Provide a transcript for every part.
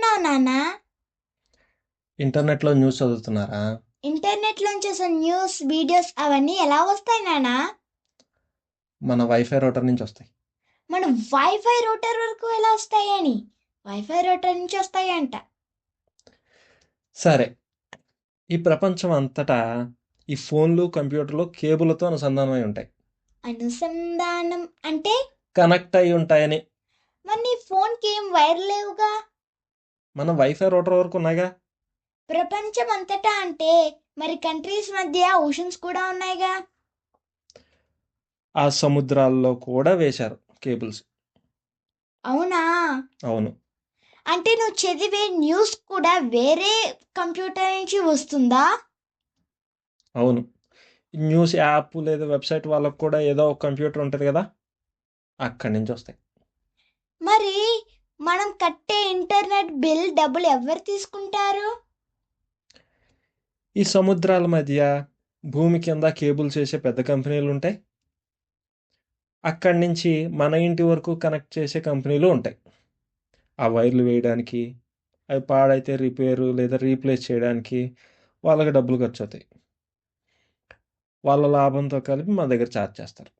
చేస్తున్నావు నాన్న? ఇంటర్నెట్లో న్యూస్ చదువుతున్నారా? ఇంటర్నెట్లోంచి అసలు న్యూస్ వీడియోస్ అవన్నీ ఎలా వస్తాయి నాన్న? మన వైఫై రూటర్ నుంచి వస్తాయి. మన వైఫై రూటర్ వరకు ఎలా వస్తాయని? వైఫై రూటర్ నుంచి వస్తాయంట. సరే, ఈ ప్రపంచం అంతటా ఈ ఫోన్లు కంప్యూటర్లు కేబుల్తో అనుసంధానమై ఉంటాయి. అనుసంధానం అంటే? కనెక్ట్ అయి ఉంటాయని. మరి నీ ఫోన్కి ఏం వైర్ లేవుగా? మన వైఫై రూటర్ వరకు ఉన్నాయిగా. ప్రపంచం అంతటా అంటే మరి కంట్రీస్ మధ్య ఓషన్స్ కూడా ఉన్నాయిగా. ఆ సముద్రాల్లో కూడా వేశారు కేబుల్స్. అవునా? అవును. అంటే నువ్వు చదివే న్యూస్ కూడా వేరే కంప్యూటర్ నుంచి వస్తుందా? అవును. న్యూస్ యాప్ లేదా వెబ్సైట్ వాళ్ళకు కూడా ఏదో ఒక కంప్యూటర్ ఉంటుంది కదా, అక్కడి నుంచి వస్తాయి. మరి మనం కట్టే ఇంటర్నెట్ బిల్ డబ్బులు ఎవరు తీసుకుంటారు? ఈ సముద్రాల మధ్య భూమి కింద కేబుల్స్ వేసే పెద్ద కంపెనీలు ఉంటాయి. అక్కడి నుంచి మన ఇంటి వరకు కనెక్ట్ చేసే కంపెనీలు ఉంటాయి. ఆ వైర్లు వేయడానికి, అవి పాడైతే రిపేరు లేదా రీప్లేస్ చేయడానికి వాళ్ళకి డబ్బులు ఖర్చు అవుతాయి. వాళ్ళ లాభంతో కలిపి మన దగ్గర ఛార్జ్ చేస్తారు.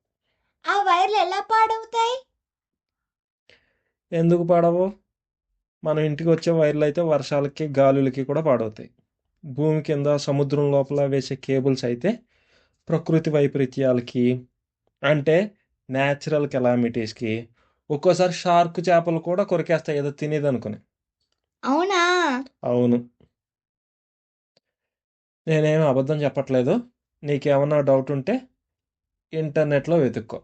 ఆ వైర్లు ఎలా పాడవుతాయి? ఎందుకు పాడవు? మన ఇంటికి వచ్చే వైర్లు అయితే వర్షాలకి గాలులకి కూడా పాడవుతాయి. భూమి కింద సముద్రం లోపల వేసే కేబుల్స్ అయితే ప్రకృతి వైపరీత్యాలకి, అంటే న్యాచురల్ కెలామిటీస్కి, ఒక్కోసారి షార్క్ చేపలు కూడా కొరికేస్తాయి ఏదో తినేది అనుకుని. అవునా? అవును. నేనేమి అబద్ధం చెప్పట్లేదు. నీకేమన్నా డౌట్ ఉంటే ఇంటర్నెట్లో వెతుక్కో.